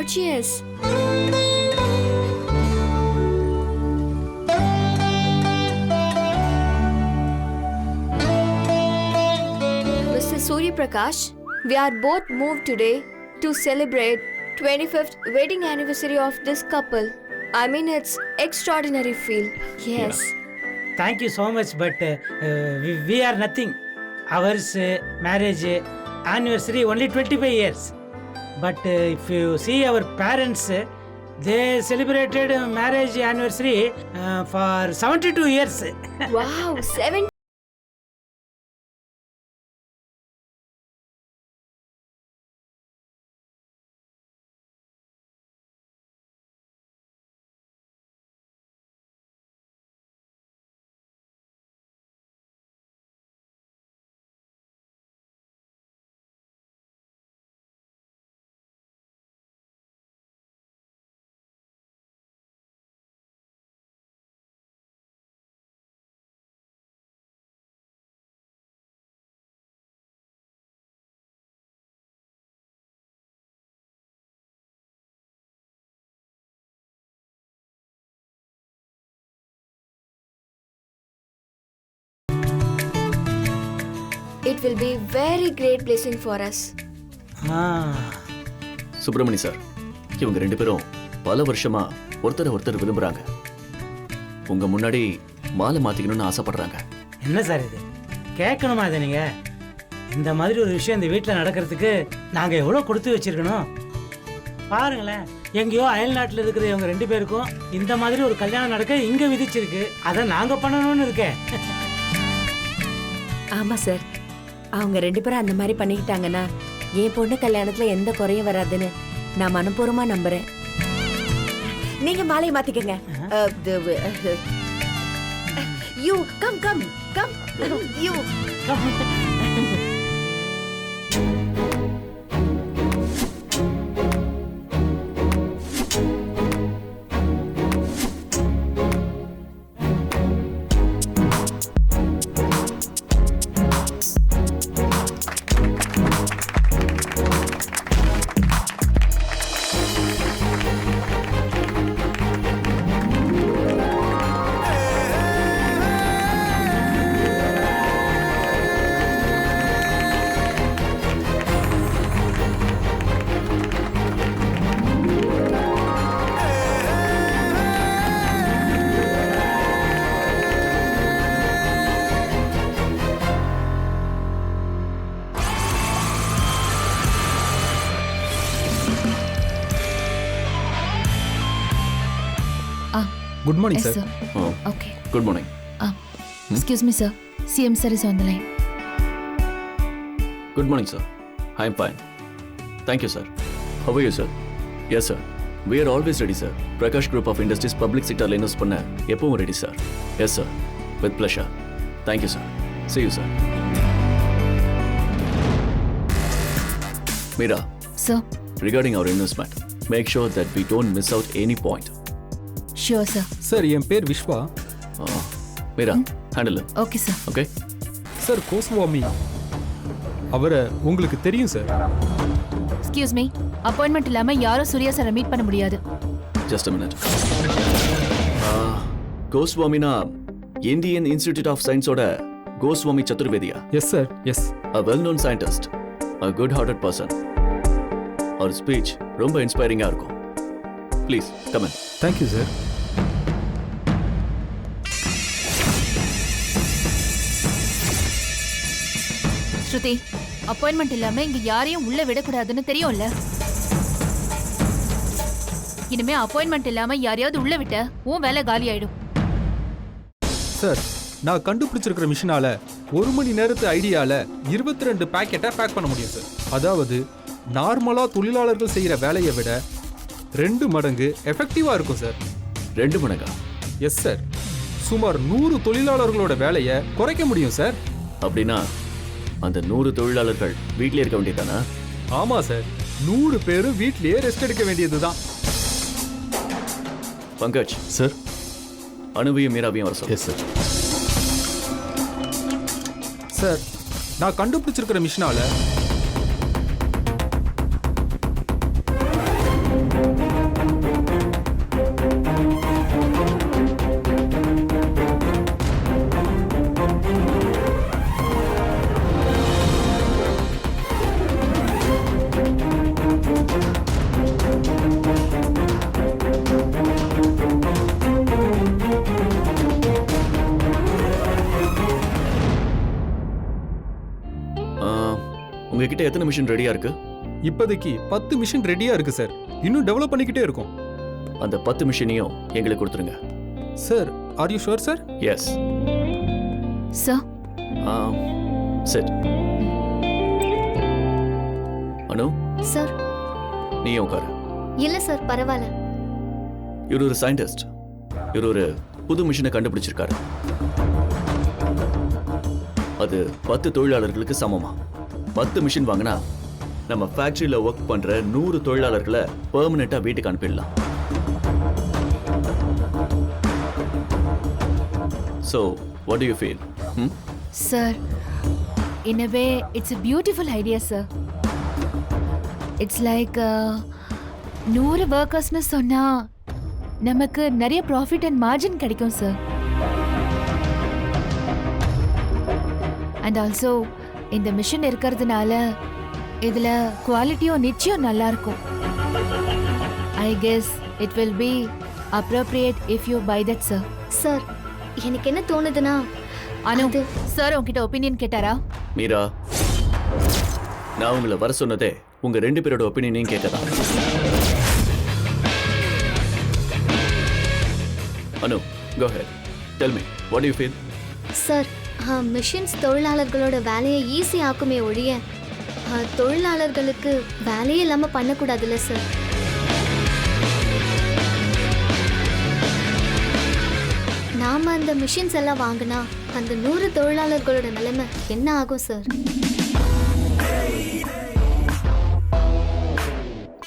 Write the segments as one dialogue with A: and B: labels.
A: gorgeous. Mr. Surya Prakash, we are both moved today to celebrate 25th wedding anniversary of this couple. I mean, it's extraordinary feel. Yes.
B: Thank you so much, but we are nothing. Ours marriage anniversary only 25 years. But if you see our parents, they celebrated marriage anniversary for 72 years.
A: Wow, 7. It will be very great blessing for us.
C: Subramani sir, இவங்க ரெண்டு பேரும் பல வருஷமா ஒருத்தர் விரும்புறாங்க. உங்க முன்னாடி மாலை மாத்திக்கணும்னு ஆசைப்படுறாங்க.
B: என்ன சார் இது கேட்கணுமா? இதை நீங்க இந்த மாதிரி ஒரு விஷயம் இந்த வீட்டில் நடக்கிறதுக்கு நாங்க எவ்வளவு கொடுத்து வச்சிருக்கணும் பாருங்களேன். எங்கேயோ அயல் நாட்டில் இருக்கிற இவங்க ரெண்டு பேருக்கும் இந்த மாதிரி ஒரு கல்யாணம் நடக்க இங்க விதிச்சிருக்கு. அதை நாங்க பண்ணணும்னு இருக்கேன்.
D: ஆமா சார், அவங்க ரெண்டு பேரும் அந்த மாதிரி பண்ணிக்கிட்டாங்கன்னா என் பொண்ணு கல்யாணத்துல எந்த குறையும் வராதுன்னு நான் மனப்பூர்வமா நம்புறேன். நீங்க மாலையை மாத்திக்கங்க. You come come come you.
E: Good morning,
F: Yes,
E: sir.
F: sir. Okay.
C: Good morning.
F: Excuse me, sir. CM sir is on the line.
C: Good morning sir. I am fine. Thank you sir. How are you sir? Yes sir, we are always ready sir. Prakash group of industries public செக்டரில் invest பண்ண எப்பவும் ready sir. Yes sir, with pleasure. Thank you sir. See you sir. Meera,
F: Sir.
C: regarding our investment, make sure that we don't miss out any point.
F: Sure, sir.
E: Sir, என் பேர் Viswa.
C: Meera, handle it.
F: Okay, sir.
C: Okay?
E: Sir, Goswami அவரை உங்களுக்கு தெரியும் sir.
F: Excuse me. Appointment இல்லாம யாரும் சூர்யா சாரை meet பண்ண முடியாது.
C: Just a minute. கோஸ்வாமினா இந்தியன் இன்ஸ்டிடியூட் ஆஃப் சயின்ஸோட கோஸ்வாமி சதுர்வேதியா?
E: Yes sir, yes.
C: A well-known scientist, a good-hearted person. Our speech ரொம்ப இன்ஸ்பைரிங்கா இருக்கும். Please come in.
E: Thank you sir.
F: Shruti, appointment இல்லாம இங்க யாரையும் உள்ள விடக்கூடாதுன்னு தெரியும்ல? இனிமே அப்பாயின்மெண்ட் இல்லாம யாரையாவது உள்ள விட்ட உன் வேலை காலி ஆயிடும்.
E: சார், நான் கண்டுபிடிச்சிருக்கிற மிஷினால 1 மணி நேரத்து ஐடியால 22 பேக்கெட்டை பேக் பண்ண முடியும் சார். அதாவது நார்மலா தொழிலாளர்கள் செய்யற வேலையை விட 2 மடங்கு எஃபெக்டிவா இருக்கும் சார்.
C: 2 மடங்கா?
E: Yes sir. சுமார் 100 தொழிலாளர்களோட வேலையை குறைக்க முடியும் சார்.
C: அப்படின்னா அந்த 100 தொழிலாளர்கள் வீட்டிலே இருக்க வேண்டியதானா?
E: ஆமா சார், 100 பேரும் வீட்லயே ரெஸ்ட் எடுக்க வேண்டியதுதான்.
C: பங்கஜ்
G: சார்.
C: அனுவையும் மீராவையும் வர சொல்லு.
G: Yes sir.
E: சார், நான் கண்டுபிடிச்சிருக்கிற மிஷினால
C: உங்ககிட்ட எத்தனை மிஷின் ரெடியா இருக்கு?
E: இப்போதைக்கு 10 மிஷின் ரெடியா இருக்கு சார். இன்னும் டெவலப் பண்ணிக்கிட்டே இருக்கோம்.
C: அந்த 10 மிஷினையும் எங்களுக்கு கொடுத்துருங்க.
E: Sir, are you sure sir?
C: Yes.
F: Sir
C: செட். அனு,
A: சார்
C: நீயும் உட்காரு.
A: இல்ல சார், பரவாயில்ல.
C: இவர் ஒரு சயின்டிஸ்ட். இவர் ஒரு புது மிஷினை கண்டுபிடிச்சிருக்காரு. அது 10 தொழிலாளர்களுக்கு சமமா. 10 மிஷின் வாங்கினா நம்ம ஃபேக்டரியில ஒர்க் பண்ற 100 தொழிலாளர்களை பெர்மனெண்டா வீட்டுக்கு அனுப்பிடலாம். So, what do you feel?
F: Sir, in a way it's a beautiful idea sir. It's like 100 workersனு சொன்னா நமக்கு நிறைய ப்ராஃபிட் அண்ட் மார்ஜின் கிடைக்கும் சார். அண்ட் ஆல்சோ இந்த மிஷின் இருக்கிறதுனால இதுல குவாலிட்டியும் நிச்சயம் நல்லா இருக்கும். I guess it will be appropriate if you buy that sir.
A: Sir, எனக்கு என்ன தோணுதுன்னா,
F: அனு சார் உங்ககிட்ட ஒப்பீனியன் கேட்டாரா?
C: மீரா, நான் உங்களை வர சொன்னதே உங்க 2 பேரோட ஒப்பீனியனையும் கேட்கதான். Anu, go ahead. Tell me, what do you feel?
A: Sir, machines தொழிலாளர்களோட வேலையை ஈஸி ஆக்குமே ஒழிய தொழிலாளர்களுக்கு வேலையே இல்லாமல் பண்ணக்கூடாதுல்ல சார். நாம அந்த மிஷின்ஸ் எல்லாம் வாங்கினா அந்த 100 தொழிலாளர்களோட நிலைமை என்ன ஆகும் சார்?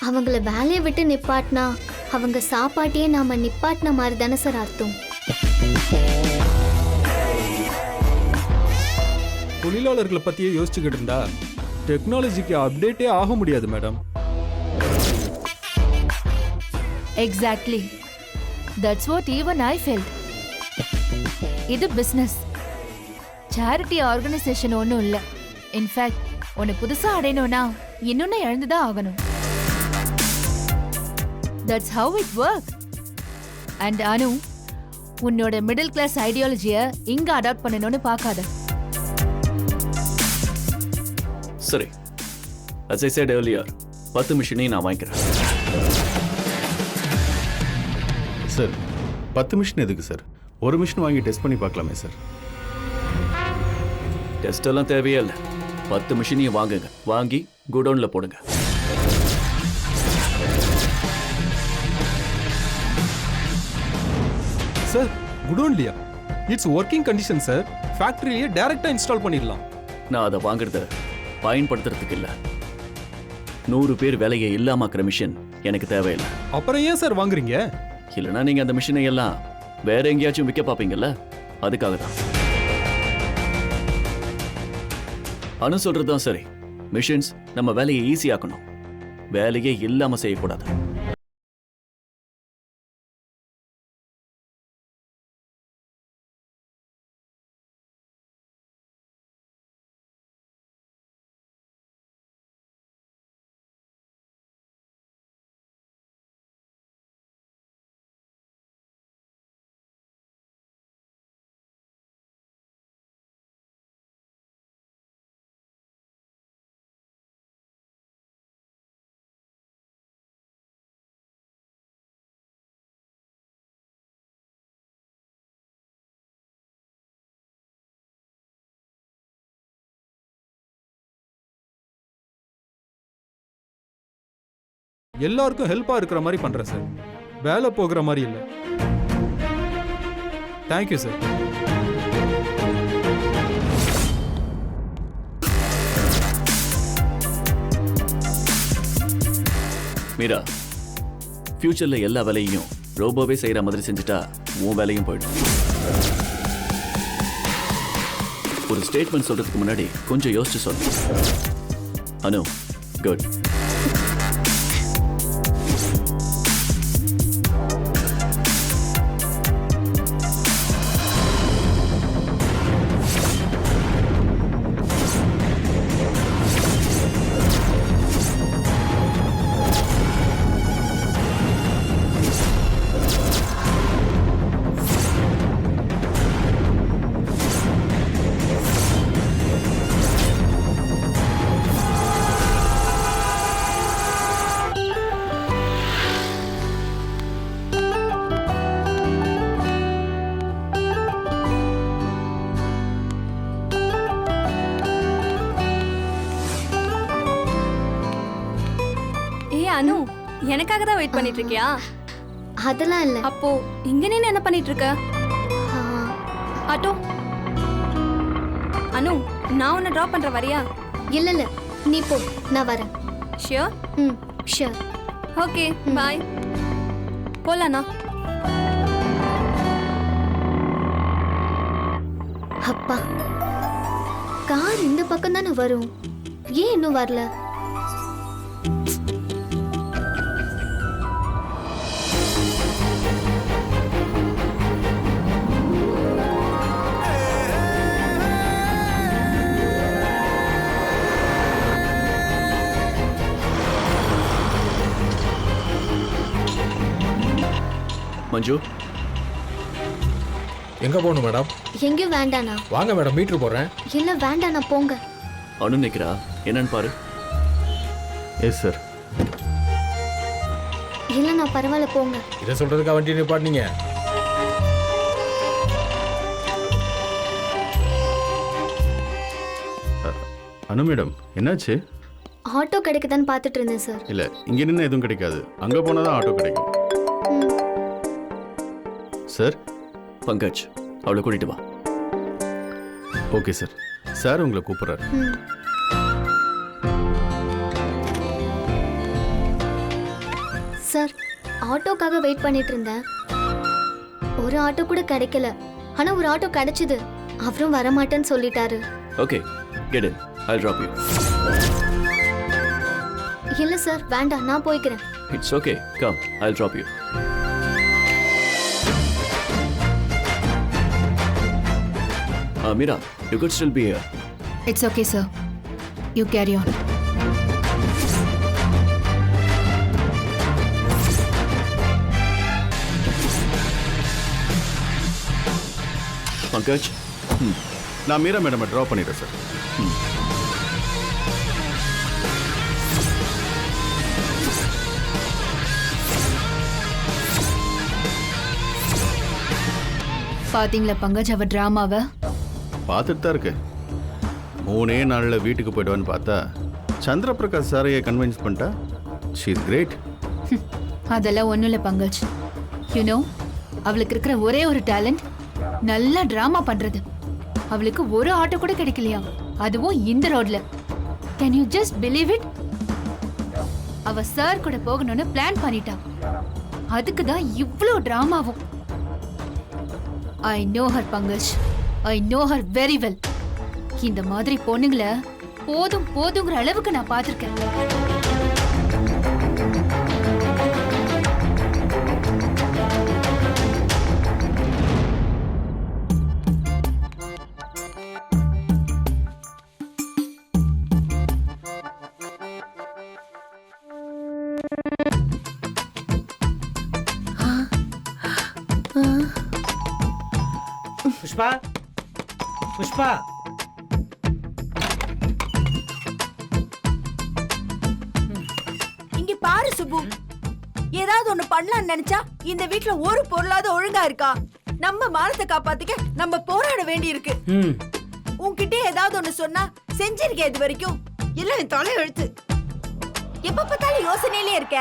A: அவங்கள வேலையை விட்டு நிப்பாட்டினா அவங்க சாப்பாட்டையே நாம நிப்பாட்டின மாதிரி தானே சார் அர்த்தம்.
E: தொழிலாளர்களை பத்தியே யோசிச்சுக்கிட்டு இருந்தா டெக்னாலஜிக்கு அப்டேட்டே ஆக முடியாது madam.
F: Exactly. That's what even I felt. இது பிசினஸ், சேரிட்டி ஆர்கனைசேஷன் ஒன்றும் இல்லை. இன்ஃபேக்ட் உன்னை புதுசா அடையணும்னா இன்னொன்னு இழந்துதான் ஆகணும். That's how it works. And அனு, உன்னோட மிடில் கிளாஸ் ஐடியாலஜியை இங்க அடாப்ட் பண்ணணும்னு பார்க்காத.
C: சரி, as I said earlier, 10 மிஷினையும் நான் வாங்கிக்கிறேன்.
G: சார், 10 மிஷின் எதுக்கு சார்? ஒரு மிஷின் வாங்கி டெஸ்ட் பண்ணி பார்க்கலாமே சார்.
C: டெஸ்ட் எல்லாம் தேவையே இல்லை. 10 மிஷினையும் வாங்குங்க, வாங்கி குடோன்ல போடுங்க.
E: சார், குடோன்லியா? It's working condition sir. ஃபேக்டரியிலேயே டைரக்டா இன்ஸ்டால் பண்ணிடலாம்.
C: நான் அதை வாங்குறத பயன்படுத்துறதுக்கு இல்லை. 100 பேர் வேலையை இல்லாமக்கிற மிஷின் எனக்கு தேவையில்லை.
E: அப்புறம் ஏன் சார் வாங்குறீங்க?
C: இல்லைன்னா நீங்க அந்த மிஷினை எல்லாம் வேற எங்கேயாச்சும் விற்க பார்ப்பீங்கல்ல, அதுக்காக தான். அனு சொல்றதுதான் சரி. மிஷின்ஸ் நம்ம வேலையை ஈஸியாக்கணும், வேலையே இல்லாம செய்யக்கூடாது.
E: எல்லாருக்கும் ஹெல்ப்பா இருக்கிற மாதிரி பண்றேன் சார். வேலை போகிற மாதிரி இல்லை. Thank you sir.
C: மீரா, ஃபியூச்சர்ல எல்லா வேலையும் ரோபோவே செய்யற மாதிரி செஞ்சுட்டா உன் வேலையும் போயிடும். ஒரு ஸ்டேட்மெண்ட் சொல்றதுக்கு முன்னாடி கொஞ்சம் யோசிச்சு சொல்லு. அனு, குட்.
H: எனக்காக தான் வெயிட் பண்ணிட்டு இருக்கியா?
A: அதெல்லாம் இல்லை.
H: அப்போ இங்க நின்னு என்ன பண்ணிட்டு இருக்க? ஆட்டோ அனு, நான் உன்னை ட்ராப் பண்ற வரியா?
A: இல்லை இல்லை, நீ போ, நான் வரேன்.
H: ஷியோர்?
A: ம், ஷூர்.
H: ஓகே, பாய். போலாண்ணா.
A: அப்பா, கார் இந்த பக்கம் தானே வரும், ஏன் இன்னும் வரல?
C: மஞ்சு,
I: எங்க போகணும் மேடம்?
A: எங்கேயும் வேண்டாண்ணா.
I: வாங்க மேடம், மீட்டர் போடுறேன்.
A: இல்லை வேண்டாண்ணா, போங்க.
C: அனு நிக்கிறா, என்னன்னு பாரு.
G: Yes sir.
A: இல்லைண்ணா, பரவாயில்ல, போங்க.
I: இதை சொல்றதுக்கா வண்டி நிப்பாட்டினீங்க?
G: அனு மேடம், என்னாச்சு?
A: ஆட்டோ கிடைக்குதான்னு பார்த்துட்டு இருந்தேன் சார்.
G: இல்லை, இங்கே நின்று எதுவும் கிடைக்காது. அங்கே போனால் தான் ஆட்டோ கிடைக்கும். சார்.
C: பங்கஜ், அவளை கூட்டிட்டு வா.
G: Okay sir. சார் உங்களை கூப்பிட்றாரு.
A: சார், ஆட்டோக்காக வெயிட் பண்ணிட்டு இருந்தேன். ஒரு ஆட்டோ கூட கிடைக்கல. ஆனா ஒரு ஆட்டோ கிடைச்சது. அவரும் வரமாட்டேன்னு சொல்லிட்டாரு.
C: Okay, get in. I'll drop you.
A: இல்ல சார், வேண்டாம், நான் போய்க்கிறேன்.
C: It's okay. Come, I'll drop you. Meera, you could still be here.
F: It's okay, sir. You carry on.
C: Pankaj,
G: நான் மீரா மேடம் ட்ராப் பண்ணிடுறேன் சார்.
F: பாத்தீங்களா பங்கஜ் அவ டிராமாவை?
G: பார்த்துட்டு தான் இருக்கு. 3 நாளில் வீட்டுக்கு போய்டுவான்னு பார்த்தா சந்திரபிரகாஷ் சாரையை கன்வின்ஸ் பண்ணிட்டா. She is great.
F: அதெல்லாம் ஒன்றும் இல்லை பங்கஜ். யூனோ, அவளுக்கு இருக்கிற ஒரே ஒரு டேலண்ட் நல்லா டிராமா பண்றது. அவளுக்கு ஒரு ஆட்டோ கூட கிடைக்கலையா, அதுவும் இந்த ரோட்ல. Can you just believe it? அவ சார் கூட போகணும்னு பிளான் பண்ணிட்டா. அதுக்கு தான் இவ்ளோ டிராமாவும். I know her Pankaj, I know her very well. இந்த மாதிரி பொண்ணுங்களை போதும் போதுங்கிற அளவுக்கு நான் பார்த்திருக்கேன்.
B: புஷ்பா, புஷ்பா,
D: இங்க பாரு சுப்பு, ஏதாவது ஒண்ணு பண்ணலாம்னு நினைச்சா இந்த வீட்ல ஒரு பொருளாவது ஒழுங்கா இருக்கா? நம்ம மானத்தை காப்பாத்திக்க நம்ம போராட வேண்டி இருக்கு. உன்கிட்ட ஏதாவது ஒண்ணு சொன்னா செஞ்சிருக்க இது வரைக்கும் எல்லாம் என் தலை எழுத்து. எப்ப பார்த்தாலும் யோசனையிலே இருக்க.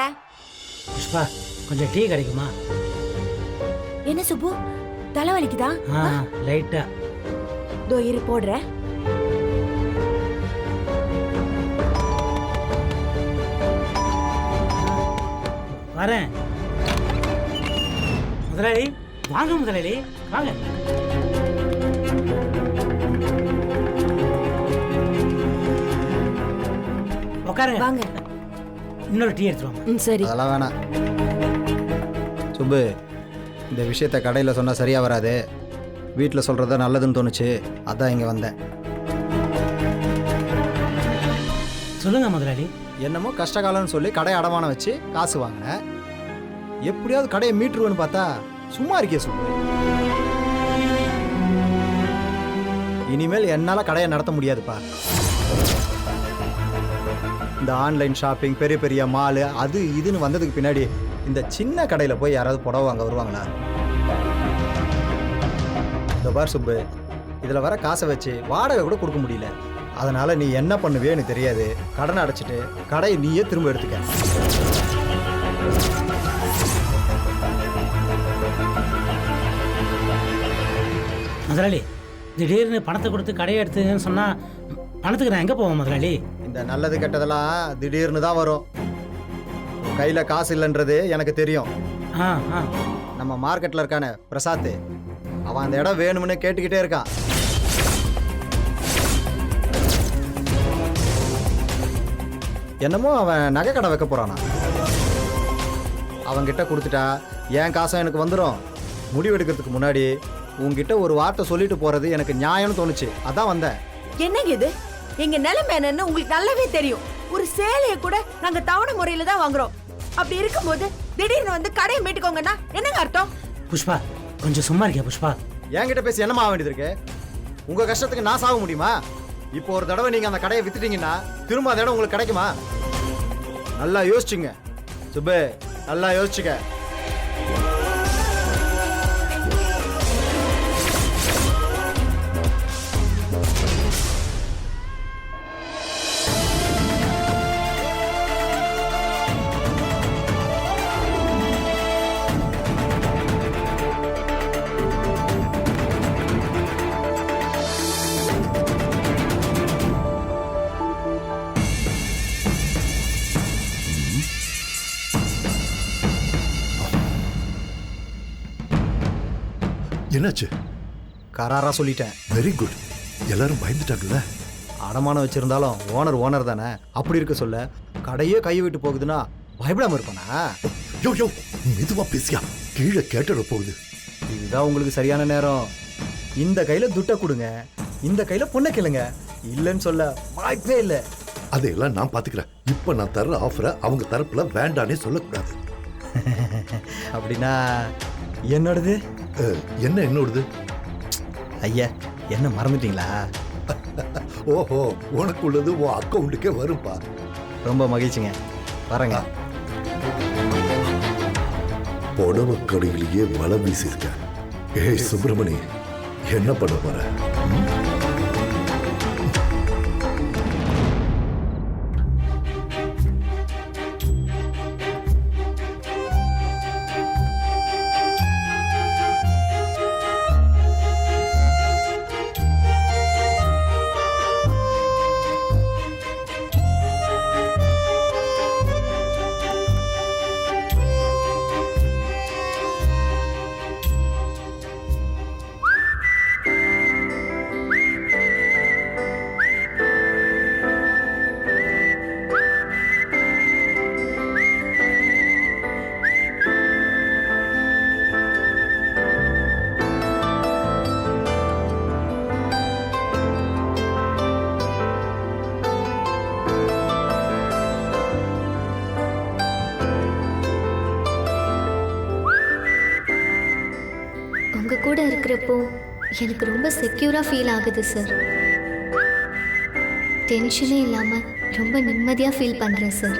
B: புஷ்பா, கொஞ்சம் டீ கிடைக்குமா?
D: என்ன சுப்பு, தலை வலிக்குதா?
B: லைட்டா.
D: தோ இரு போடுறேன்.
B: வரேன். முதலாளி, வாங்க முதலாளி, வாங்க. உட்காருங்க.
D: வாங்க.
B: இன்னொரு டீ எடுத்துருவாங்க.
D: சரி.
J: அதெல்லாம் வேணாம் சுப்பு. இந்த விஷயத்த கடையில் சொன்னால் சரியாக வராது. வீட்டில் சொல்கிறத நல்லதுன்னு தோணுச்சு, அதான் இங்கே வந்தேன்.
B: சொல்லுங்க முதலாளி.
J: என்னமோ கஷ்டகாலம்னு சொல்லி கடையை அடமானம் வச்சு காசு வாங்கினேன். எப்படியாவது கடையை மீட்டுருவேன்னு பார்த்தா சும்மா இருக்கே சுப்பு. இனிமேல் என்னால் கடையை நடத்த முடியாதுப்பா. இந்த ஆன்லைன் ஷாப்பிங், பெரிய பெரிய மாலு, அது இதுன்னு வந்ததுக்கு பின்னாடி இந்த சின்ன கடையில் போய் யாராவது புடவை வாங்க வருவாங்களா? இந்த பார் சுப்பு, இதில் வர காசை வச்சு வாடகை கூட கொடுக்க முடியல. அதனால் நீ என்ன பண்ணுவேன்னு தெரியாது. கடனை அடைச்சிட்டு கடையை நீயே திரும்ப எடுத்துக்க.
B: முதலாளி திடீர்னு பணத்தை கொடுத்து கடையை எடுத்துங்கன்னு சொன்னால் பணத்துக்கு நான் எங்கே போவேன் முதலாளி?
J: இந்த நல்லது கெட்டதெல்லாம் திடீர்னு தான் வரும். கையில் காசு இல்லைன்றது எனக்கு தெரியும்.
B: ஆ ஆ
J: நம்ம மார்க்கெட்டில் இருக்கானே பிரசாத், அவன் அந்த இடம் வேணும்னு கேட்டுக்கிட்டே இருக்கான். என்னமோ அவன் நகை கடை வைக்க போறானா. அவன்கிட்ட கொடுத்துட்டா என் காசும் எனக்கு வந்துடும். முடிவெடுக்கிறதுக்கு முன்னாடி உங்ககிட்ட ஒரு வார்த்தை சொல்லிட்டு போறது எனக்கு நியாயம்னு தோணுச்சு, அதான் வந்தேன்.
D: என்னங்க இது? எங்க நிலைமை என்னன்னு உங்களுக்கு நல்லாவே தெரியும். ஒரு சேலையை கூட நாங்க தவணை முறையில தான் வாங்குறோம். அப்படி இருக்கும்போது திடீர்னு வந்து கடையை மீட்டுக்கோங்கன்னா என்னங்க அர்த்தம்?
B: புஷ்பா கொஞ்சம் சும்மா இருக்கியா புஷ்பா?
J: என்கிட்ட பேசி என்னமா ஆக வேண்டியது இருக்கு? உங்க கஷ்டத்துக்கு நான் சாக முடியுமா? இப்போ ஒரு தடவை நீங்க அந்த கடையை வித்துட்டீங்கன்னா திரும்ப அந்த இடம் உங்களுக்கு கிடைக்குமா? நல்லா யோசிச்சுங்க சுபே, நல்லா யோசிச்சுக்க.
K: என்னாச்சு?
J: கராரா சொல்லிட்டேன்.
K: Very good. எல்லாரும் பயந்துட்டாங்கல்ல?
J: அடமானம் வச்சிருந்தாலும் ஓனர் தானே. அப்படி இருக்க சொல்ல கடையே கை விட்டு போகுதுன்னா பயப்படாம இருப்பானா?
K: யோ யோ, மெதுவா பேசியா, கீழே கேட்டுட போகுது.
J: இதுதான் உங்களுக்கு சரியான நேரம். இந்த கையில துட்டை கொடுங்க, இந்த கையில பொண்ணை கேளுங்க. இல்லைன்னு சொல்ல வாய்ப்பே இல்லை.
K: அதையெல்லாம் நான் பாத்துக்கிறேன். இப்ப நான் தர்ற ஆஃபரை அவங்க தரப்புல வேண்டானே சொல்லக்கூடாது.
J: அப்படின்னா என்னோடது?
K: என்ன என்னோடது?
J: ஐயா, என்ன மறந்துட்டீங்களா?
K: ஓஹோ, உனக்கு உள்ளது உன் அக்கௌண்ட்டுக்கே வரும்பா.
J: ரொம்ப மகிழ்ச்சிங்க, வரேங்க.
K: புடவை கடையிலேயே வலை வீசிருக்க. ஏய் சுப்பிரமணி, என்ன பண்ண போற?
A: கூட இருக்கிறப்போ எனக்கு ரொம்ப செக்யூராக ஃபீல் ஆகுது சார். டென்ஷனே இல்லாமல் ரொம்ப நிம்மதியாக ஃபீல் பண்ணுறேன் சார்.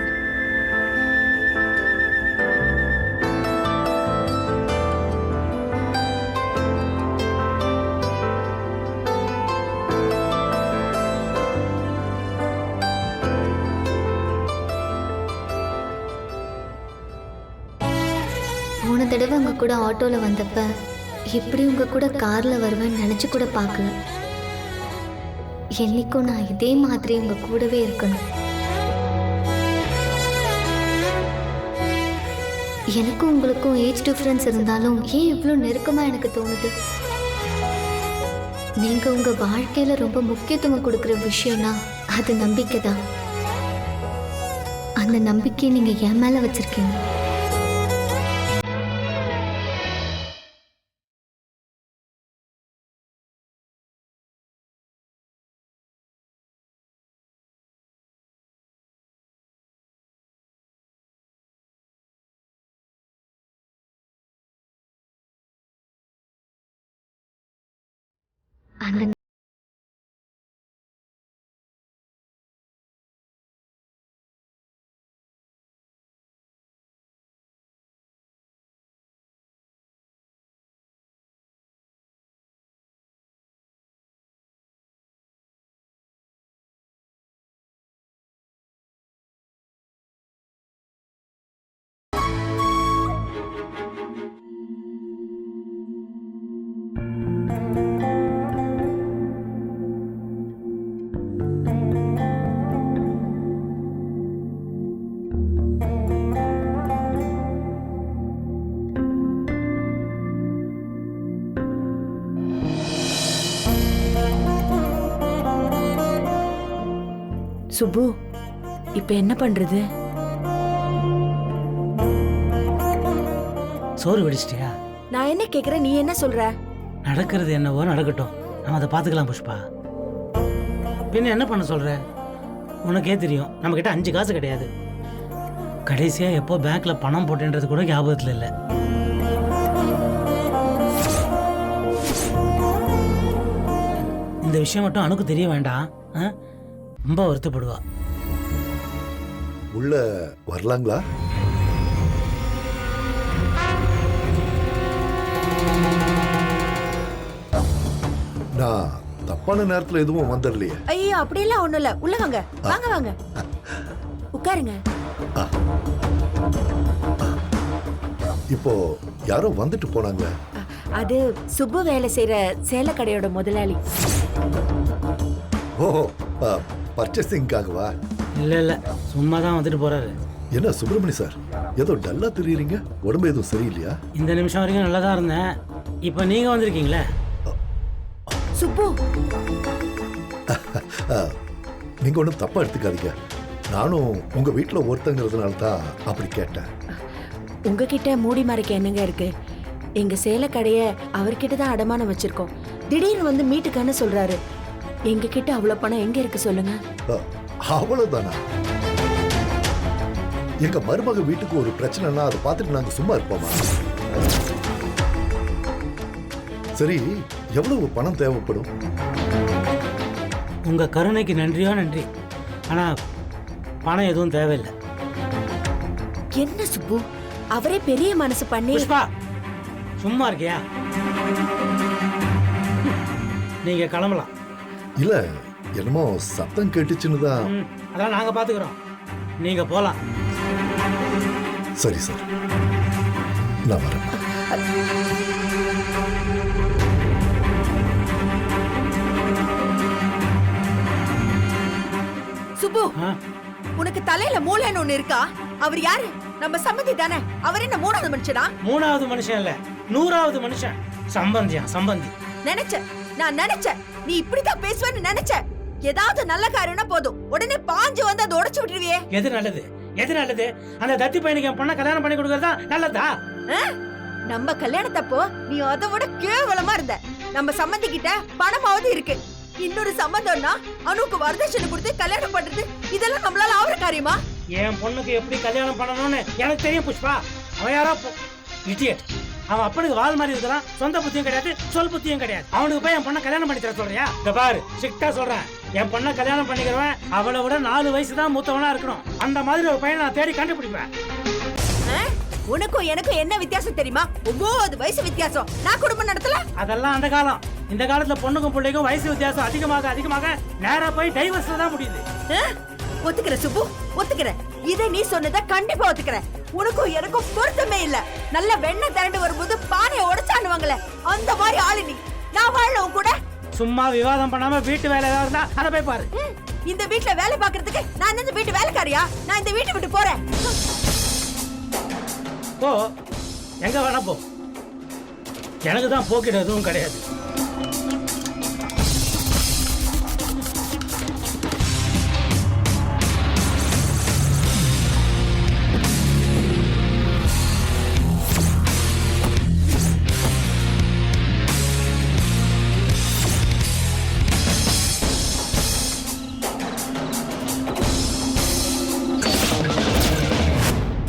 A: போன தடவை உங்க கூட ஆட்டோவில் வந்தப்ப எப்படி உங்க கூட காரில் வருவேன்னு நினச்சி கூட பார்க்கல. என்னைக்கும் நான் இதே மாதிரி உங்க கூடவே இருக்கணும். எனக்கும் உங்களுக்கும் ஏஜ் டிஃப்ரென்ஸ் இருந்தாலும் ஏன் இவ்வளோ நெருக்கமாக எனக்கு தோணுது? நீங்கள் உங்கள் வாழ்க்கையில் ரொம்ப முக்கியத்துவம் கொடுக்குற விஷயம்னா அது நம்பிக்கை தான். அந்த நம்பிக்கையை நீங்கள் என் மேலே வச்சுருக்கீங்க. அந்த
D: சுப்பு இப்ப என்ன பண்றது?
B: சோறு வடிச்சிட்டியா?
D: நான் என்ன கேக்குறேன், நீ என்ன சொல்ற?
B: நடக்கிறது என்னவோ நடக்கட்டும், நம்ம அதை பார்த்துக்கலாம் புஷ்பா. பின்ன என்ன பண்ண சொல்ற? உனக்கே தெரியும் நம்மக்கிட்ட 5 காசு கிடையாது. கடைசியாக எப்போ பேங்க்ல பணம் போட்டேன்றது கூட ஞாபகத்தில் இல்லை. இந்த விஷயம் மட்டும் அணுக்கு தெரிய வேண்டாம். ரொம்ப வருத்தப்படுவா.
K: உள்ள வரலாங்களா? நான் தப்பான நேரத்துல எதுவும் வந்துடலையே.
D: ஐயோ அப்படியெல்லாம் ஒண்ணும் இல்ல. உள்ள வாங்க வாங்க வாங்க உட்காருங்க.
K: இப்போ யாரோ வந்துட்டு போனாங்க.
D: அது சுப்பு வேலை செய்யற சேலை கடையோட முதலாளி.
K: ஓ, பர்ச்சேசிங்காகவா?
B: இல்லை இல்லை, சும்மா தான் வந்துட்டு போறாரு.
K: என்ன சுப்பிரமணி சார், ஏதோ டல்லா தெரியுறீங்க? உடம்பு எதுவும் சரியில்லையா?
B: இந்த நிமிஷம் வரைக்கும் நல்லா தான் இருந்தேன். இப்போ நீங்க வந்திருக்கீங்களே.
D: சுப்பு
K: நீங்க ஒன்றும் தப்பா எடுத்துக்காதீங்க. நானும் உங்க வீட்டில் ஒருத்தங்கிறதுனால தான் அப்படி கேட்டேன்.
D: உங்ககிட்ட மூடி மறைக்க என்னங்க இருக்கு? எங்க சேலை கடைய அவர்கிட்ட தான் அடமானம் வச்சிருக்கோம். திடீர்னு வந்து மீட்டுக்கான்னு சொல்றாரு. எங்க கிட்ட அவ்வளவு பணம் எங்க இருக்கு சொல்லுங்க?
K: அவ்வளவுதானா? எங்க மருமக வீட்டுக்கு ஒரு பிரச்சனைனா அதை பார்த்துட்டு நாங்க சும்மா இருப்போமா? சரி, எவ்வளவு பணம் தேவைப்படும்?
B: உங்க கருணைக்கு நன்றியோ நன்றி. ஆனா பணம் எதுவும் தேவையில்லை.
D: என்ன சுப்பு, அவரே பெரிய மனசு பண்ணி.
B: புஷ்பா சும்மா இருக்கியா? நீங்க கிளம்பலாம்.
K: இல்ல, என்னமோ சத்தம் கேட்டுச்சுன்னு தான்.
B: அதான் நாங்க பாத்துக்கிறோம், நீங்க போலாம்.
K: சரி சார், நான் வரேன்.
D: சுப்பு, உனக்கு தலையில மூளைன்னு ஒண்ணு இருக்கா? அவர் யாரு? நம்ம சம்பந்தி தானே. அவர் என்ன 3வது மனுஷனா?
B: 3வது மனுஷன் இல்ல, 100வது மனுஷன். சம்பந்தியா? சம்பந்தி.
D: நான் நினைச்சேன் நீ இப்படிதான் பேசுவேன்னு நினைச்சேன். ஏதாவது நல்ல காரியம்னா போதும் உடனே பாஞ்சு வந்து அதை உடைச்சு விட்டுருவியே.
B: எது நல்லது? எது நல்லது? அந்த தத்தி பையனுக்கு என் பொண்ணை கல்யாணம் பண்ணி கொடுக்கறதா நல்லதா?
D: நம்ம கல்யாணத்தப்போ நீ அதை விட கேவலமா இருந்த. நம்ம சம்பந்தி கிட்ட பணமாவது இருக்கு. இன்னொரு சம்பந்தம்னா அனுக்கு வரதட்சணை கொடுத்து கல்யாணம் பண்றது, இதெல்லாம் நம்மளால ஆவற காரியமா?
B: என் பொண்ணுக்கு எப்படி கல்யாணம் பண்ணணும்னு எனக்கு தெரியும் புஷ்பா. அவன் யாரோ இடியட். அவன் அப்பனுக்கு வால் மாதிரி இருக்கிறான். சொந்த புத்தியும் கிடையாது, சொல் புத்தியும் கிடையாது. அவனுக்கு போய் என் பொண்ணை கல்யாணம் பண்ணி தர சொல்றியா? இந்த பாரு, ஸ்ட்ரிக்டா சொல்றேன், என் பொண்ணை கல்யாணம் பண்ணிக்கிறவன் அவளை விட 4 வயசு தான் மூத்தவனா இருக்கணும். அந்த மாதிரி ஒரு பையனை நான் தேடி கண்டுபிடிப்பேன்.
D: உனக்கும் எனக்கும் என்ன வித்தியாசம் தெரியுமா? 9 வயசு வித்தியாசம். நான் குடும்பம் நடத்தல.
B: அதெல்லாம் அந்த காலம். இந்த காலத்துல பொண்ணுக்கும் பிள்ளைக்கும் வயசு வித்தியாசம் அதிகமாக நேரா போய் டைவர்ஸ்ல தான் முடியுது.
D: ஒத்துக்கிற சுப்பு, ஒத்துக்கிற. இதை நீ சொன்னதை கண்டிப்பா ஒத்துக்கிற. உனக்கும் எனக்கும் பொருத்தமே இல்ல. நல்ல வெண்ணெய் திரண்டு வரும்போது பானையை உடைச்சானுவாங்களே, அந்த மாதிரி ஆளு நீ. நான் வாழவும் கூட.
B: சும்மா விவாதம் பண்ணாம வீட்டு வேலை ஏதாவது இருந்தா அதை போய் பாரு.
D: இந்த வீட்டுல வேலை பாக்குறதுக்கு நான் இந்த வீட்டு வேலைக்காரியா? நான் இந்த வீட்டை விட்டு போறேன்.
B: போ, எங்க வேணா போ. எனக்கு தான் போக்கிட எதுவும் கிடையாது.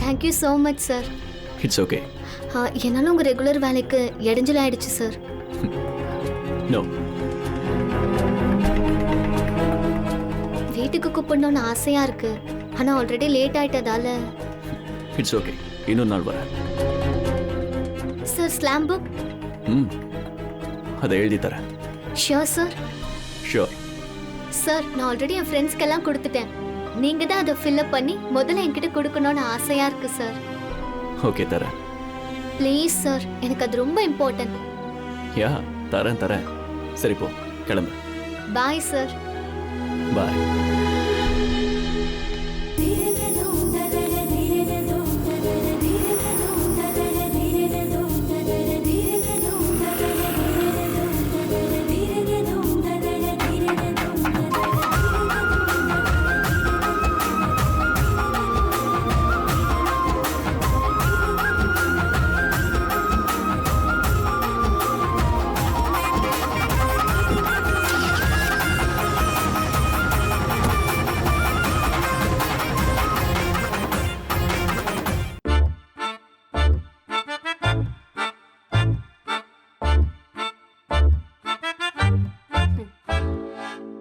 A: Thank you so much sir.
C: It's okay.
A: என்னால் உங்கள் ரெகுலர் வேலைக்கு இடைஞ்சல் ஆயிடுச்சு சார்.
C: நோ.
A: வீட்டுக்கு கூப்பிடணும்னு ஆசையாக இருக்கு, ஆனால் ஆல்ரெடி லேட் ஆயிட்டதால.
C: இட்ஸ் ஓகே, இன்னொரு நாள் வரேன்.
A: Sir slam book?
C: அதை எழுதி தரேன்.
A: Sure sir.
C: ஷியோர்.
A: சார் நான் ஆல்ரெடி என் ஃப்ரெண்ட்ஸ்க்கெல்லாம் கொடுத்துட்டேன். நீங்கள் தான் அதை ஃபில்அப் பண்ணி முதல்ல என்கிட்ட கொடுக்கணும்னு ஆசையாக இருக்கு சார்.
C: ஓகே, தரேன்.
A: ப்ளீஸ் சார், எனக்கு அது ரொம்ப இம்பார்ட்டன்ட்.
C: யா, தரேன். சரி போ, கிளம்பு.
A: Bye sir.
C: பாய்.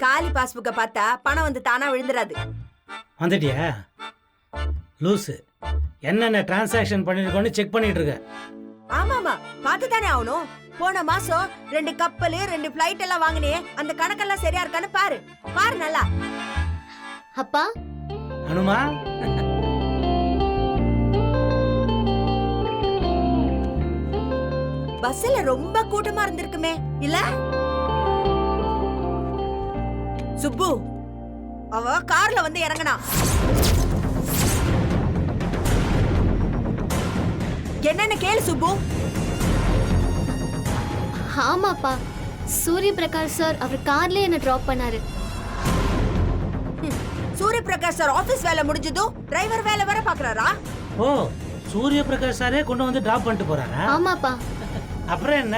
D: காலி பாஸ்புக்கை பார்த்தா பணம் வந்து தானா விழுந்துடாது.
B: வந்துட்டியா லூஸு? என்னென்ன டிரான்சாக்ஷன் பண்ணிருக்கோன்னு செக் பண்ணிட்டு இருக்க.
D: ஆமாமா, பார்த்து தானே ஆகணும். போன மாசம் 2 கப்பல் 2 பிளைட் எல்லாம் வாங்கினே, அந்த கணக்கெல்லாம் சரியா இருக்கான்னு பாரு. பாரு நல்லா.
A: அப்பா,
B: அனுமா,
D: பஸ்ல ரொம்ப கூட்டமா இருந்திருக்குமே இல்ல சுப்பு? அவ கார்ல வந்து இறங்கினா. என்னன்னு கேளு சுப்பு.
A: ஆமாப்பா, சூரிய பிரகாஷ் சார் அவர் கார்ல என்ன டிராப் பண்ணாரு.
D: சூரிய பிரகாஷ் சார் ஆபீஸ் வேலை முடிஞ்சதும் டிரைவர் வேலை வர பாக்குறாரா?
B: ஓ, சூரிய பிரகாஷ் சாரே கொண்டு வந்து டிராப் பண்ணிட்டு போறாரா?
A: ஆமாப்பா.
B: அப்புறம் என்ன,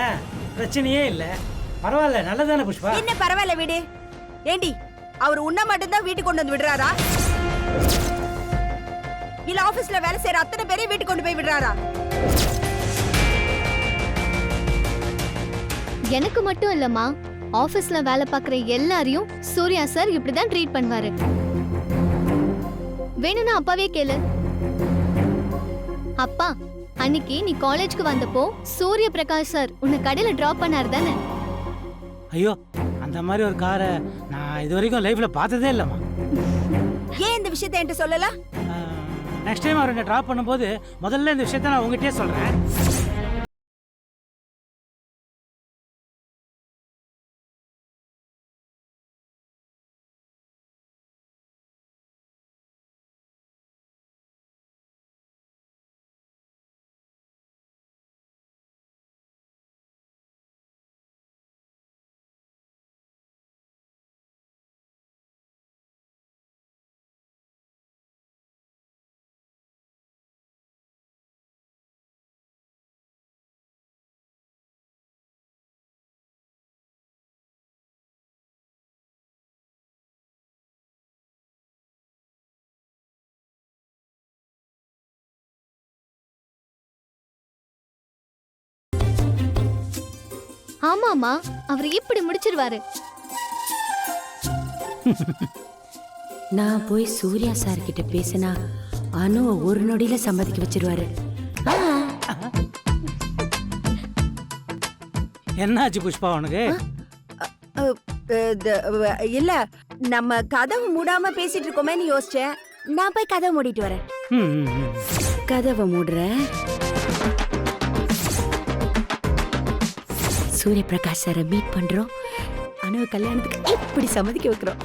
B: பிரச்சனையே இல்ல. பரவாயில்ல, நல்லதானே புஷ்பா?
D: என்ன பரவாயில்ல விடு. ஏண்டி, அவர் உன்ன மட்டும்தான் வீட்டுக்கு கொண்டு வந்து விடுறாரா? இல்ல ஆபீஸ்ல வேலை செய்யற அத்தனை பேரையும் வீட்டுக்கு கொண்டு போய் விடுறாரா?
A: எனக்கு மட்டும் இல்லம்மா, ஆபீஸ்ல வேலை பார்க்குற எல்லாரையும் சூர்யா சார் இப்படிதான் ட்ரீட் பண்ணுவாரு. வேணும்னா அப்பாவே கேளு. அப்பா, அன்னைக்கு நீ காலேஜ்க்கு வந்தப்போ சூரிய பிரகாஷ் சார் உன்னை கடையில டிராப் பண்ணாரு தானே?
B: ஐயோ, அந்த மாதிரி ஒரு காரை நான் இது வரைக்கும் லைஃப்ல பார்த்ததே இல்லம்மா.
D: ஏன் இந்த விஷயத்தை என்கிட்ட சொல்லல?
B: நெக்ஸ்ட் டைம் அவர் என்ன டிராப் பண்ணும்போது முதல்ல இந்த விஷயத்த நான் உங்ககிட்டயே சொல்றேன்.
A: ஆமாமா, அவர் இப்படி முடிச்சிருவாரு.
L: நான் போய் சூர்யா சார் கிட்ட பேசினா அனுவை ஒரு நொடியில சம்மதிக்க வச்சிருவாரு.
B: என்னாச்சு புஷ்பா உனக்கு?
D: இல்ல, நம்ம கதவு மூடாம பேசிட்டு இருக்கோமேன்னு யோசிச்சேன். நான் போய் கதவை மூடிட்டு வரேன்.
L: கதவை மூடுறேன். சூரிய பிரகாஷ் சாரை மீட் பண்றோம். அனுவை கல்யாணத்துக்கு இப்படி சம்மதிக்க வைக்கிறோம்.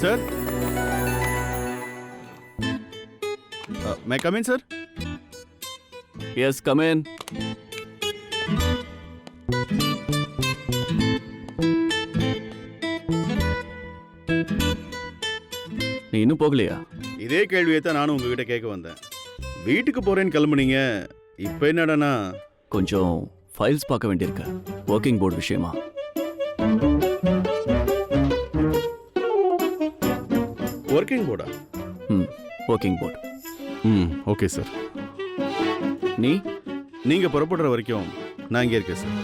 G: Sir? May I come in, sir?
C: Yes, come in. நீ இன்னும் போகலையா?
G: இதே கேள்வியை தான் நானும் உங்ககிட்ட கேட்க வந்தேன். வீட்டுக்கு போறேன்னு கிளம்புனீங்க, இப்போ என்னடானா?
C: கொஞ்சம் ஃபைல்ஸ் பார்க்க வேண்டியிருக்கு, ஒர்க்கிங் போர்டு விஷயமா.
G: ஒர்க்கிங் போர்டா?
C: Working board.
G: Okay sir.
C: நீ
G: புறப்படுற வரைக்கும் நான் இங்கே இருக்கேன் சார்.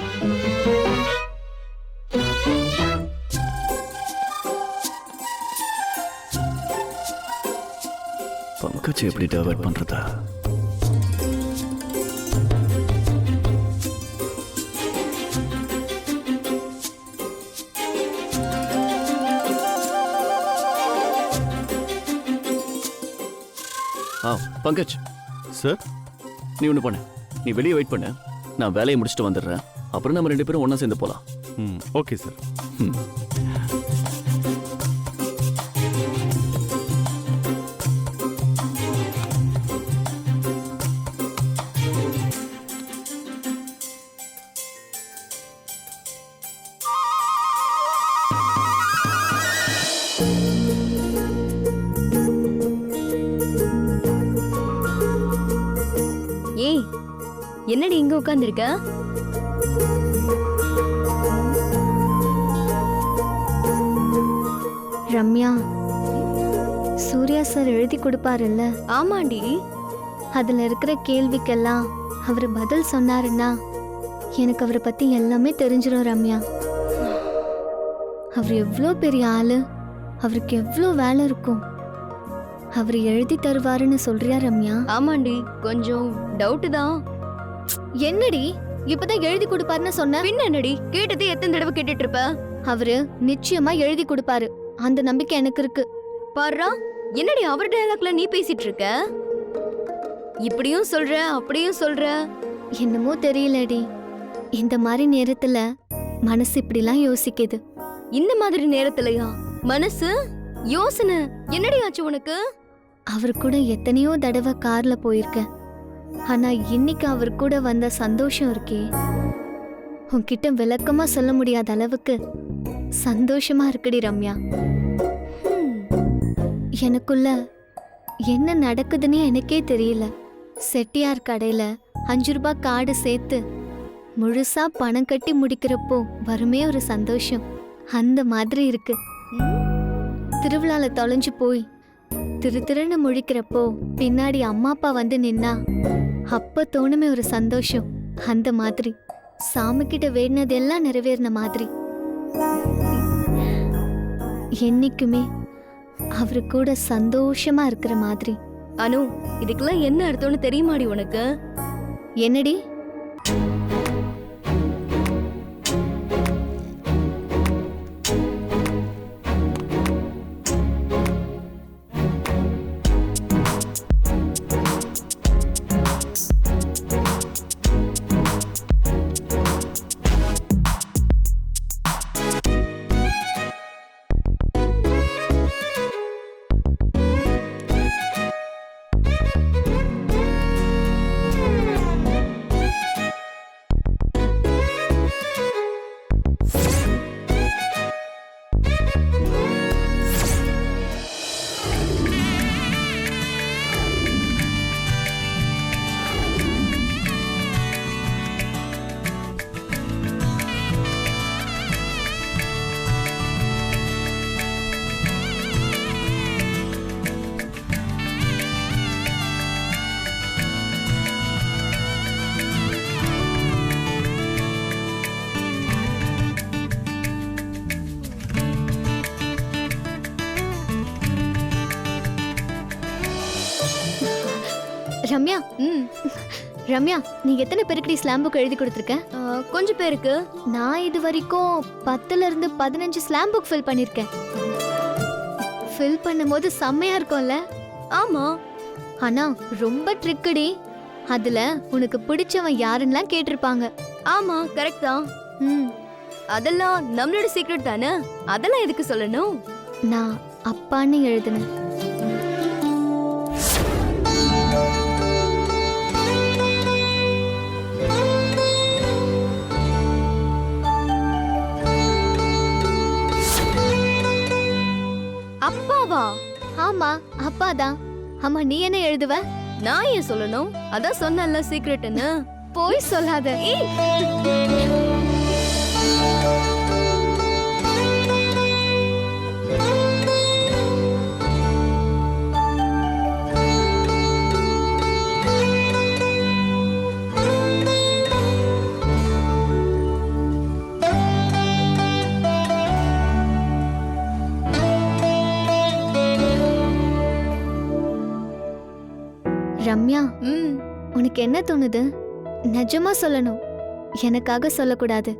C: பங்கஜ் எப்படி டைவர்ட் பண்றதா? பங்கஜ்
G: சார்,
C: நீ ஒன்று பண்ணு, நீ வெளியே வெயிட் பண்ணு, நான் வேலையை முடிச்சுட்டு வந்துடுறேன். அப்புறம் நம்ம 2 பேரும் ஒன்றா சேர்ந்து போகலாம்.
G: Okay sir.
A: ஏய், என்னடி இங்க உட்கார்ந்திருக்க?
H: ரம்யா, சூர்யா சார் எழுதி கொடுப்பாருல்ல?
A: ஆமாண்டி.
H: அதுல இருக்கிற கேள்விக்கெல்லாம் அவர் பதில் சொன்னாருன்னா எனக்கு அவரை பத்தி எல்லாமே தெரிஞ்சிடும் ரம்யா. அவர் எவ்வளோ பெரிய ஆளு, அவருக்கு எவ்வளோ வேலை இருக்கும், அவர் எழுதி தருவாருன்னு சொல்றியா ரம்யா?
A: ஆமாண்டி, கொஞ்சம் டவுட் தான்.
H: என்னடி இப்பதான் எழுதி கொடுப்பாருன்னு சொன்ன?
A: பின்ன என்னடி, கேட்டது எத்தனை தடவை கேட்டுட்டு இருப்ப?
H: அவரு நிச்சயமா எழுதி கொடுப்பாரு, அந்த நம்பிக்கை எனக்கு இருக்கு.
A: பாருடா, என்னடி அவர் டயலாக்ல நீ பேசிட்டு இருக்க? இப்படியும் சொல்ற அப்படியும் சொல்ற.
H: என்னமோ தெரியலடி, இந்த மாதிரி நேரத்துல மனசு இப்படிலாம் யோசிக்குது.
A: இந்த மாதிரி நேரத்துலயா மனசு யோசனை? என்னடி ஆச்சு உனக்கு?
H: அவர் கூட எத்தனையோ தடவை கார்ல போயிருக்கேன், ஆனா இன்னைக்கு அவர் கூட வந்த சந்தோஷம் இருக்கே, உன்கிட்ட விளக்கமா சொல்ல முடியாத அளவுக்கு சந்தோஷமா இருக்குடி ரம்யா. எனக்குள்ள என்ன நடக்குதுன்னு எனக்கே தெரியல. செட்டியார் கடையில 5 ரூபாய் கார்டு சேர்த்து முழுசா பணம் கட்டி முடிக்கிறப்போ வருமே ஒரு சந்தோஷம், அந்த மாதிரி இருக்கு. திருவிழால தொலைஞ்சு போய் திருன்னு முழிக்கிறப்போ பின்னாடி அம்மா அப்பா வந்து நின்னா அப்ப தோணுமே ஒரு சந்தோஷம், அந்த மாதிரி. சாமி கிட்ட வேடினதெல்லாம் நிறைவேறின மாதிரி. என்னைக்குமே அவரு கூட சந்தோஷமா இருக்கிற மாதிரி.
A: அனு, இதுக்கெல்லாம் என்ன அர்த்தம்னு தெரியுமாடி உனக்கு?
H: என்னடி? ரம்யா, ரம்யா, நீ எத்தனை பேருக்கு ஸ்லாம் புக் எழுதி கொடுத்துருக்க?
A: கொஞ்சம் பேருக்கு.
H: நான் இது வரைக்கும் 10ல இருந்து 15 ஸ்லாம் புக் ஃபில் பண்ணிருக்கேன். ஃபில் பண்ணும்போது செம்மையா இருக்கும்ல?
A: ஆமா,
H: ஆனா ரொம்ப ட்ரிக்கடி. அதுல உனக்கு பிடிச்சவன் யாருன்னெல்லாம் கேட்டிருப்பாங்க.
A: ஆமா, கரெக்ட் தான். அதெல்லாம் நம்மளோட சீக்ரெட் தானே, அதெல்லாம் எதுக்கு சொல்லணும்?
H: நான் அப்பான்னு எழுதுனேன்.
A: அப்பாவா?
H: ஆமா அப்பா தான். அம்மா நீ என்ன எழுதுவ?
A: நான் ஏன் சொல்லணும்? அதான் சொன்னேன்ல சீக்ரெட்னு.
H: போய் சொல்லாத. ரம்யா, உனக்கு என்ன தோணுது? நிஜமா சொல்லணும், எனக்காக சொல்லக்கூடாது.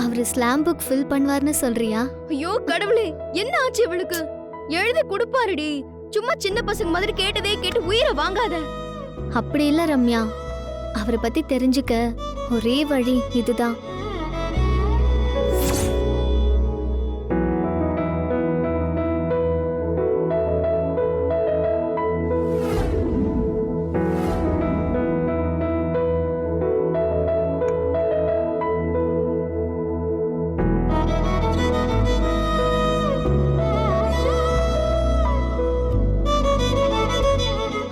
H: அவரு ஸ்லாம் புக் ஃபில் பண்ணுவார்னு சொல்றியா?
A: ஐயோ கடவுளே, என்ன ஆச்சு இவளுக்கு? எழுதி கொடுப்பாருடி. சும்மா சின்ன பசங்க மாதிரி கேட்டதே கேட்டு உயிரை வாங்காத.
H: அப்படி இல்ல ரம்யா, அவரை பத்தி தெரிஞ்சுக்க ஒரே வழி இதுதான்.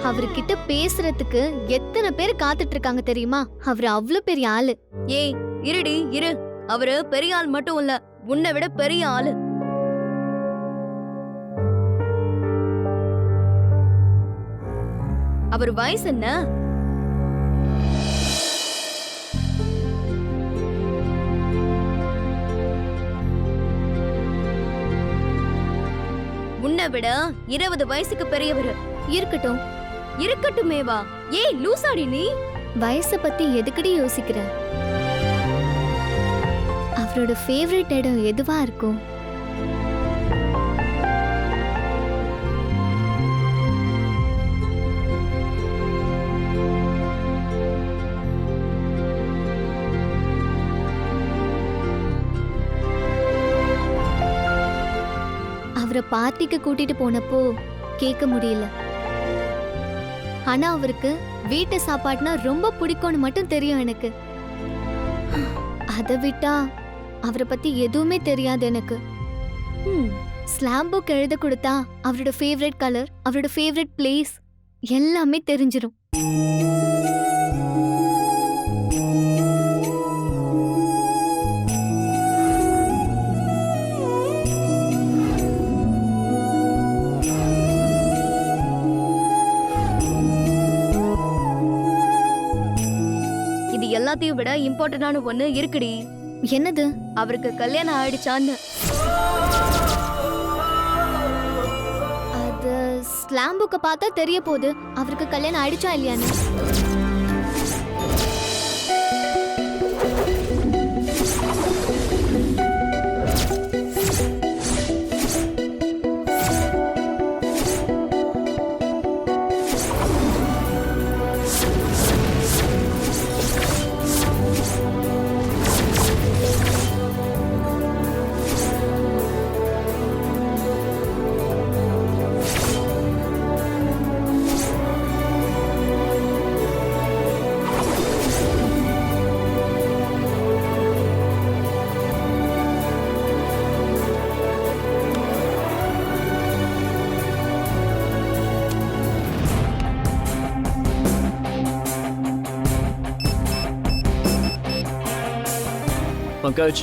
H: அவர்கிட்ட பேசுறதுக்கு எத்தனை பேர் காத்துட்டு இருக்காங்க தெரியுமா? அவரு அவ்வளவு பெரிய ஆளு.
A: ஏய் இருடி இரு, அவரு பெரிய ஆள் மட்டும் இல்ல, உன்னை விட பெரிய ஆளு. அவர் வயசு என்ன? உன்னை விட 20 வயசுக்கு பெரியவர்.
H: இருக்கட்டும்.
A: இருக்கட்டுமேவா? ஏய் லூசாடி நீ.
H: வயசை பத்தி எதுக்கடி யோசிக்கிற? அவரோட ஃபேவரட் இடம் எதுவா இருக்கும்? அவரை பார்ட்டிக்கு கூட்டிட்டு போனப்போ கேட்க முடியல. ஆனா அவருக்கு வீட்டு சாப்பாடுனா ரொம்ப பிடிக்கும்னு மட்டும் தெரியும் எனக்கு. அதை விட்டா அவரை பத்தி எதுவுமே தெரியாது எனக்கு. ஸ்லாம் புக் எழுத கொடுத்தா அவரோட ஃபேவரட் கலர், அவரோட ஃபேவரட் பிளேஸ் எல்லாமே தெரிஞ்சிரும்.
A: எல்லாத்தையும் விட இம்பார்ட்டன்டான ஒண்ணு இருக்குடி.
H: என்னது?
A: அவருக்கு கல்யாணம் ஆயிடுச்சான்னு.
H: அது ஸ்லாம் புக்க பார்த்தா தெரிய போகுது அவருக்கு கல்யாணம் ஆயிடுச்சா இல்லையான்னு.
C: பங்கஜ்